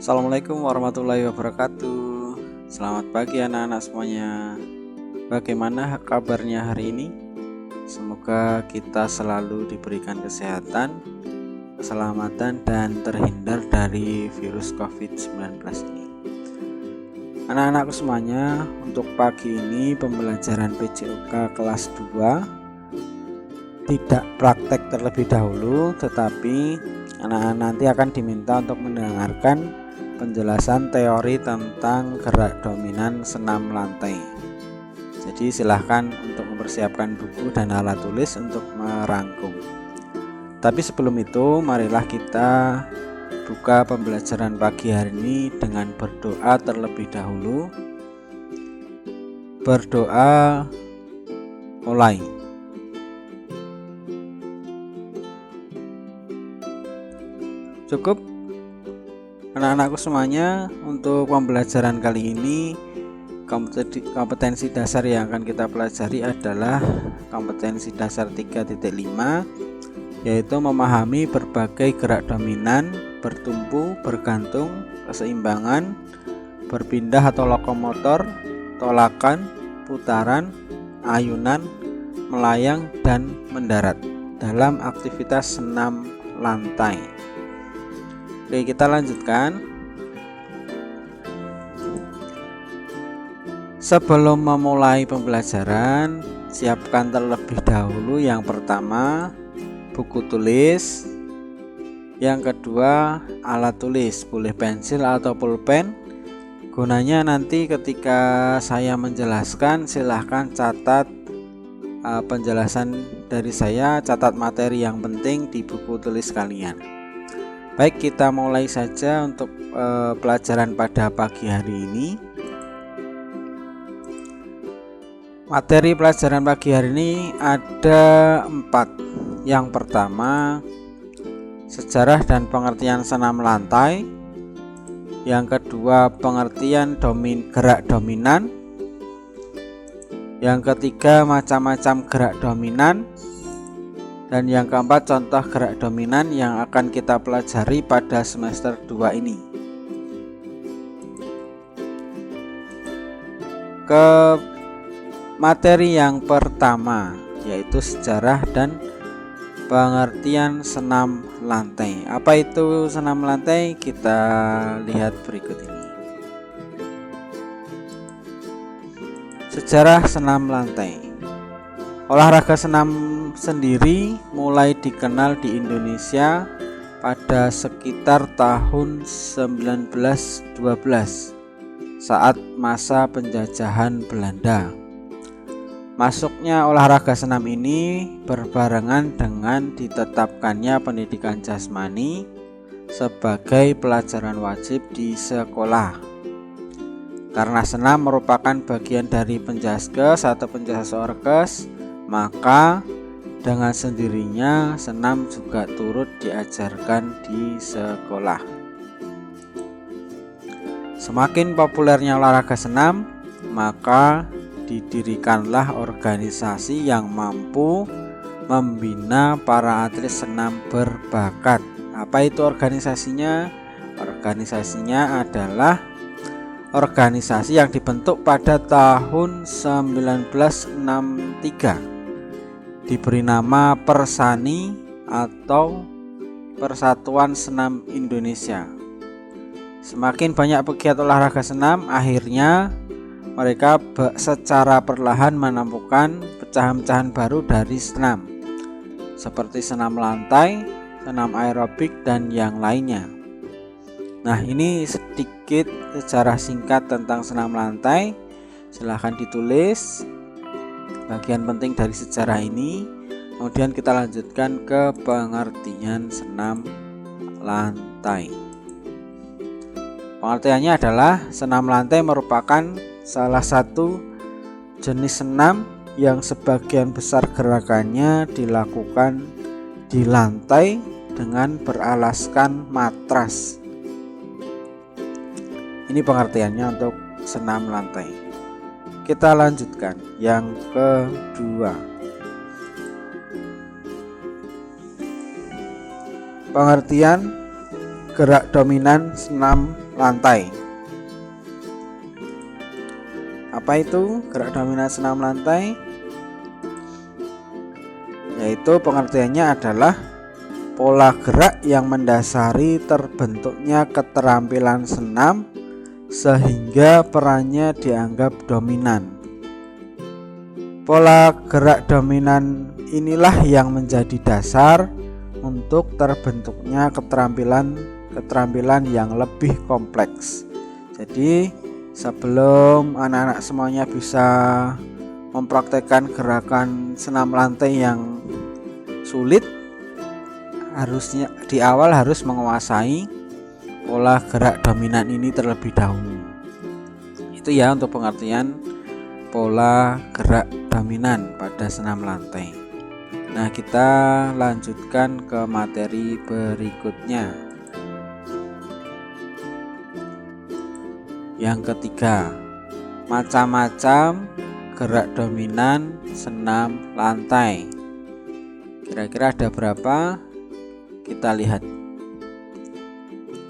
Assalamualaikum warahmatullahi wabarakatuh. Selamat pagi anak-anak semuanya. Bagaimana kabarnya hari ini? Semoga kita selalu diberikan kesehatan, keselamatan, dan terhindar dari virus COVID-19 ini. Anak-anakku semuanya, untuk pagi ini pembelajaran PJOK kelas 2 tidak praktek terlebih dahulu, tetapi anak-anak nanti akan diminta untuk mendengarkan penjelasan teori tentang gerak dominan senam lantai. Jadi silahkan untuk mempersiapkan buku dan alat tulis untuk merangkum. Tapi sebelum itu, marilah kita buka pembelajaran pagi hari ini dengan berdoa terlebih dahulu. Berdoa mulai. Cukup anak-anakku semuanya, untuk pembelajaran kali ini kompetensi dasar yang akan kita pelajari adalah kompetensi dasar 3.5, yaitu memahami berbagai gerak dominan, bertumpu, bergantung, keseimbangan, berpindah atau lokomotor, tolakan, putaran, ayunan, melayang, dan mendarat dalam aktivitas senam lantai. Oke, kita lanjutkan. Sebelum memulai pembelajaran, siapkan terlebih dahulu yang pertama buku tulis, yang kedua alat tulis, boleh pensil atau pulpen. Gunanya nanti ketika saya menjelaskan, silahkan catat penjelasan dari saya, catat materi yang penting di buku tulis kalian. Baik, kita mulai saja untuk pelajaran pada pagi hari ini. Materi pelajaran pagi hari ini ada 4. Yang pertama, sejarah dan pengertian senam lantai. Yang kedua, pengertian gerak dominan. Yang ketiga, macam-macam gerak dominan. Dan yang keempat, contoh gerak dominan yang akan kita pelajari pada semester 2 ini. Ke materi yang pertama, yaitu sejarah dan pengertian senam lantai. Apa itu senam lantai? Kita lihat berikut ini. Sejarah senam lantai. Olahraga senam sendiri mulai dikenal di Indonesia pada sekitar tahun 1912 saat masa penjajahan Belanda. Masuknya olahraga senam ini berbarengan dengan ditetapkannya pendidikan jasmani sebagai pelajaran wajib di sekolah. Karena senam merupakan bagian dari penjaskes atau penjasorkes, maka dengan sendirinya senam juga turut diajarkan di sekolah. Semakin populernya olahraga senam, maka didirikanlah organisasi yang mampu membina para atlet senam berbakat. Apa itu organisasinya? Organisasinya adalah organisasi yang dibentuk pada tahun 1963. Diberi nama Persani atau Persatuan Senam Indonesia. Semakin banyak pegiat olahraga senam, akhirnya mereka secara perlahan menemukan pecahan-pecahan baru dari senam, seperti senam lantai, senam aerobik, dan yang lainnya. Nah, ini sedikit sejarah singkat tentang senam lantai. Silahkan ditulis bagian penting dari sejarah ini. Kemudian kita lanjutkan ke pengertian senam lantai. Pengertiannya adalah senam lantai merupakan salah satu jenis senam yang sebagian besar gerakannya dilakukan di lantai dengan beralaskan matras. Ini pengertiannya untuk senam lantai. Kita lanjutkan yang kedua. Pengertian gerak dominan senam lantai. Apa itu gerak dominan senam lantai? Yaitu pengertiannya adalah pola gerak yang mendasari terbentuknya keterampilan senam sehingga perannya dianggap dominan. Pola gerak dominan inilah yang menjadi dasar untuk terbentuknya keterampilan yang lebih kompleks. Jadi sebelum anak-anak semuanya bisa mempraktekkan gerakan senam lantai yang sulit, harusnya di awal harus menguasai pola gerak dominan ini terlebih dahulu. Itu ya untuk pengertian pola gerak dominan pada senam lantai. Nah, kita lanjutkan ke materi berikutnya. Yang ketiga, macam-macam gerak dominan senam lantai. Kira-kira ada berapa? Kita lihat.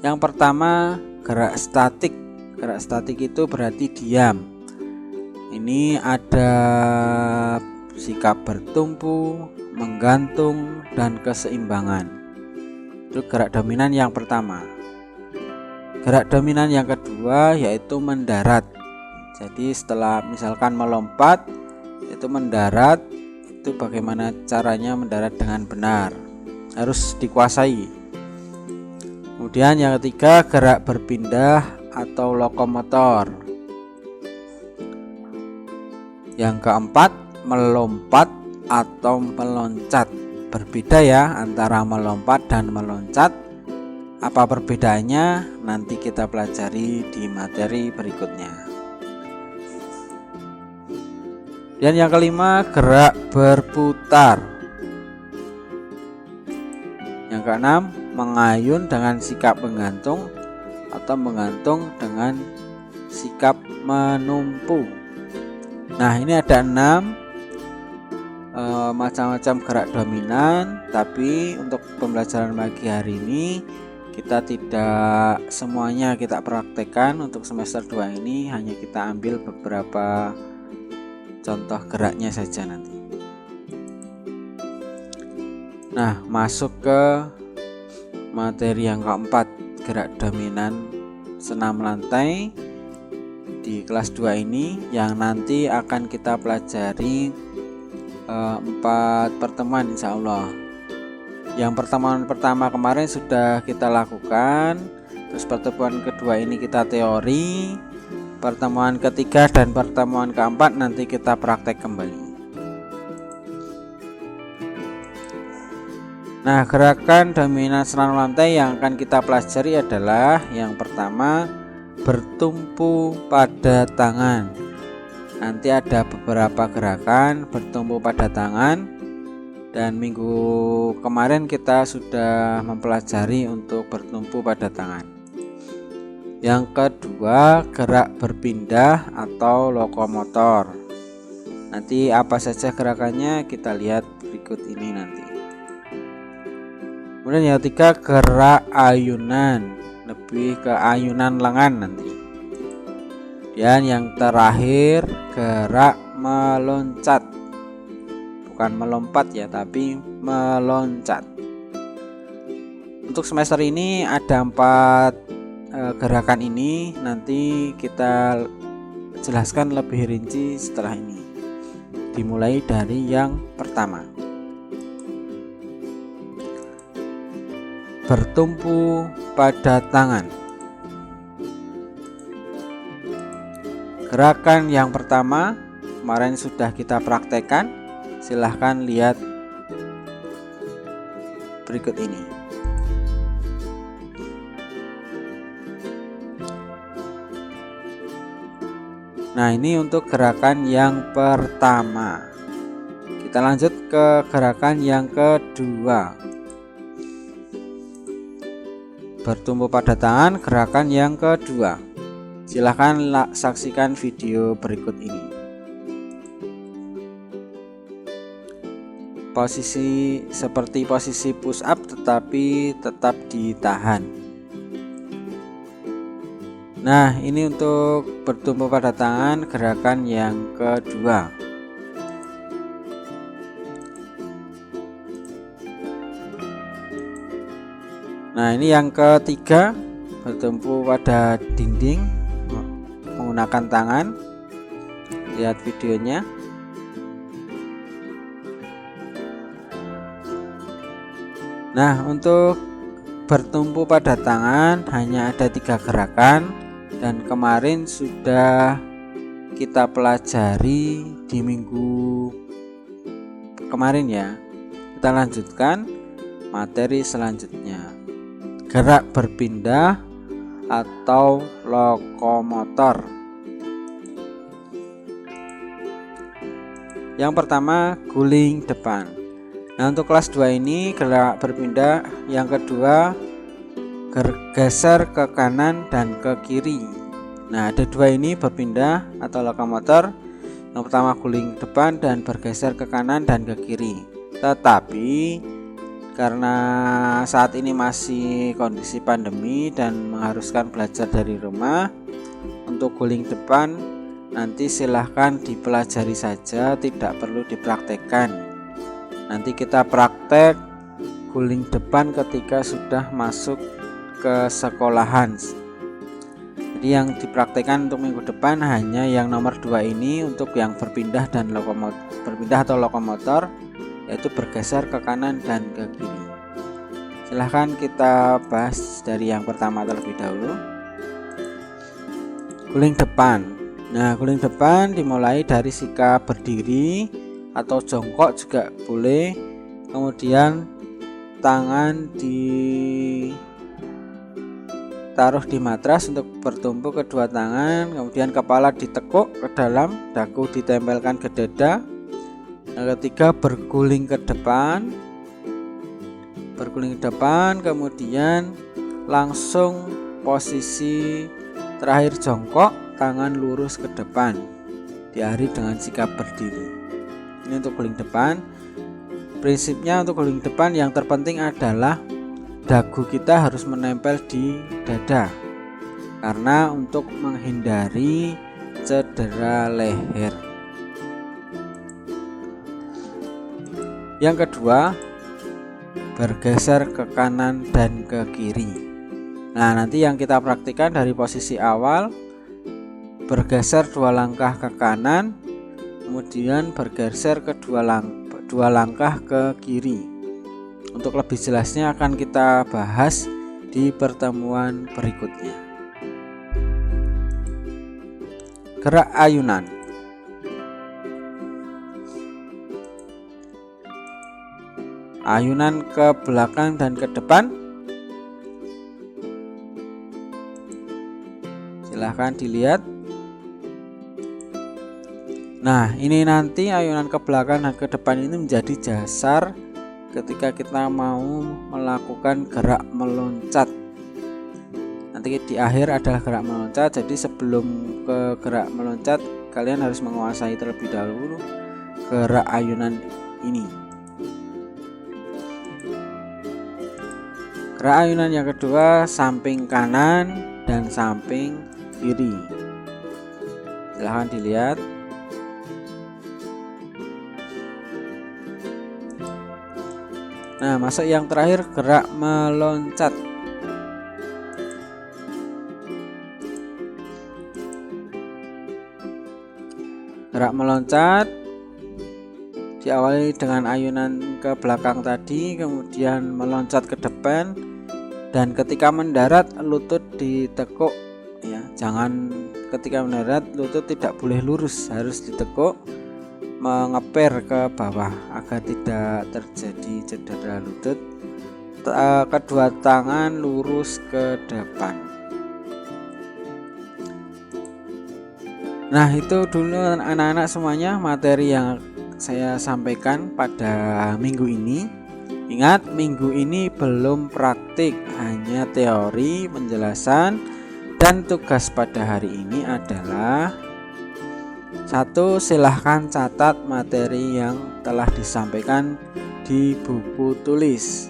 Yang pertama, gerak statik. Gerak statik itu berarti diam. Ini ada sikap bertumpu, menggantung, dan keseimbangan. Itu gerak dominan yang pertama. Gerak dominan yang kedua yaitu mendarat. Jadi setelah misalkan melompat, itu mendarat. Itu bagaimana caranya mendarat dengan benar, harus dikuasai. Kemudian yang ketiga, gerak berpindah atau lokomotor. Yang keempat, melompat atau meloncat. Berbeda ya antara melompat dan meloncat. Apa perbedaannya? Nanti kita pelajari di materi berikutnya. Dan yang kelima, gerak berputar. Yang keenam, mengayun dengan sikap menggantung atau menggantung dengan sikap menumpu. Nah, ini ada 6 macam-macam gerak dominan, tapi untuk pembelajaran pagi hari ini kita tidak semuanya kita praktekkan. Untuk semester 2 ini hanya kita ambil beberapa contoh geraknya saja nanti. Nah, masuk ke materi yang keempat, gerak dominan senam lantai di kelas 2 ini, yang nanti akan kita pelajari 4 pertemuan insya Allah. Yang pertemuan pertama kemarin sudah kita lakukan, terus pertemuan kedua ini kita teori, pertemuan ketiga dan pertemuan keempat nanti kita praktek kembali. Nah, gerakan dominan senam lantai yang akan kita pelajari adalah yang pertama, bertumpu pada tangan. Nanti ada beberapa gerakan bertumpu pada tangan, dan minggu kemarin kita sudah mempelajari untuk bertumpu pada tangan. Yang kedua, gerak berpindah atau lokomotor. Nanti apa saja gerakannya kita lihat berikut ini nanti. Kemudian yang ketiga, gerak ayunan, lebih ke ayunan lengan nanti. Dan yang terakhir, gerak meloncat. Bukan melompat ya, tapi meloncat. Untuk semester ini ada 4 gerakan ini, nanti kita jelaskan lebih rinci setelah ini. Dimulai dari yang pertama, bertumpu pada tangan. Gerakan yang pertama kemarin sudah kita praktekkan, silahkan lihat berikut ini. Nah, ini untuk gerakan yang pertama. Kita lanjut ke gerakan yang kedua, bertumpu pada tangan, gerakan yang kedua. Silahkan saksikan video berikut ini. Posisi seperti posisi push up, tetapi tetap ditahan. Nah, ini untuk bertumpu pada tangan gerakan yang kedua. Nah, ini yang ketiga, bertumpu pada dinding menggunakan tangan. Lihat videonya. Nah, untuk bertumpu pada tangan hanya ada 3 gerakan, dan kemarin sudah kita pelajari di minggu kemarin ya. Kita lanjutkan materi selanjutnya, gerak berpindah atau lokomotor. Yang pertama, guling depan. Nah, untuk kelas 2 ini gerak berpindah, yang kedua geser ke kanan dan ke kiri. Nah, ada 2 ini berpindah atau lokomotor. Yang pertama guling depan dan bergeser ke kanan dan ke kiri. Tetapi karena saat ini masih kondisi pandemi dan mengharuskan belajar dari rumah, untuk guling depan nanti silahkan dipelajari saja, tidak perlu dipraktekkan. Nanti kita praktek guling depan ketika sudah masuk ke sekolahan. Jadi yang dipraktekkan untuk minggu depan hanya yang nomor 2 ini, untuk yang berpindah dan lokomotor, yaitu bergeser ke kanan dan ke kiri. Silahkan kita bahas dari yang pertama terlebih dahulu, guling depan. Nah, guling depan dimulai dari sikap berdiri atau jongkok juga boleh, kemudian tangan ditaruh di matras untuk bertumpu kedua tangan, kemudian kepala ditekuk ke dalam, dagu ditempelkan ke dada. Yang ketiga, berguling ke depan, kemudian langsung posisi terakhir jongkok, tangan lurus ke depan, diakhiri dengan sikap berdiri. Ini untuk guling depan. Prinsipnya untuk guling depan yang terpenting adalah dagu kita harus menempel di dada, karena untuk menghindari cedera leher. Yang kedua, bergeser ke kanan dan ke kiri. Nah, nanti yang kita praktikkan dari posisi awal, bergeser 2 langkah ke kanan, kemudian bergeser ke 2 langkah ke kiri. Untuk lebih jelasnya akan kita bahas di pertemuan berikutnya. Gerak ayunan. Ayunan ke belakang dan ke depan. Silahkan dilihat. Nah, ini nanti ayunan ke belakang dan ke depan ini menjadi dasar ketika kita mau melakukan gerak meloncat. Nanti di akhir adalah gerak meloncat. Jadi sebelum ke gerak meloncat, kalian harus menguasai terlebih dahulu gerak ayunan ini. Gerak ayunan yang kedua, samping kanan dan samping kiri. Silahkan dilihat. Nah, masuk yang terakhir, gerak meloncat. Gerak meloncat diawali dengan ayunan ke belakang tadi, kemudian meloncat ke depan, dan ketika mendarat lutut ditekuk ya. Jangan ketika mendarat lutut tidak boleh lurus, harus ditekuk, mengeper ke bawah agar tidak terjadi cedera lutut. Kedua tangan lurus ke depan. Nah, itu dulu anak-anak semuanya materi yang saya sampaikan pada minggu ini. Ingat, minggu ini belum praktik, hanya teori, penjelasan, dan tugas pada hari ini adalah: 1. Silahkan catat materi yang telah disampaikan di buku tulis.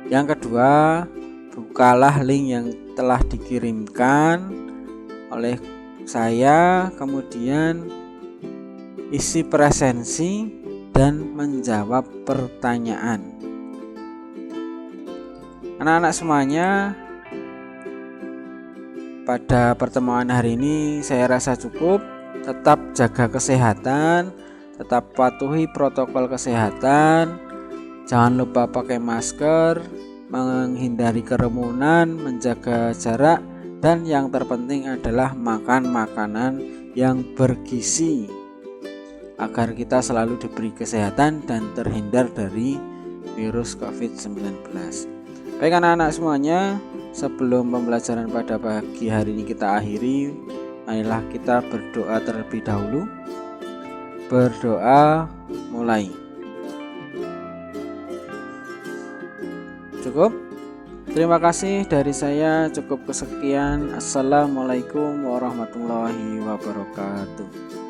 Yang kedua, bukalah link yang telah dikirimkan oleh saya, kemudian isi presensi dan menjawab pertanyaan. Anak-anak semuanya, pada pertemuan hari ini saya rasa cukup. Tetap jaga kesehatan, tetap patuhi protokol kesehatan, jangan lupa pakai masker, menghindari kerumunan, menjaga jarak, dan yang terpenting adalah makan makanan yang bergizi agar kita selalu diberi kesehatan dan terhindar dari virus COVID-19. Baik anak-anak semuanya, sebelum pembelajaran pada pagi hari ini kita akhiri, marilah kita berdoa terlebih dahulu. Berdoa mulai. Cukup? Terima kasih dari saya, cukup kesekian. Assalamualaikum warahmatullahi wabarakatuh.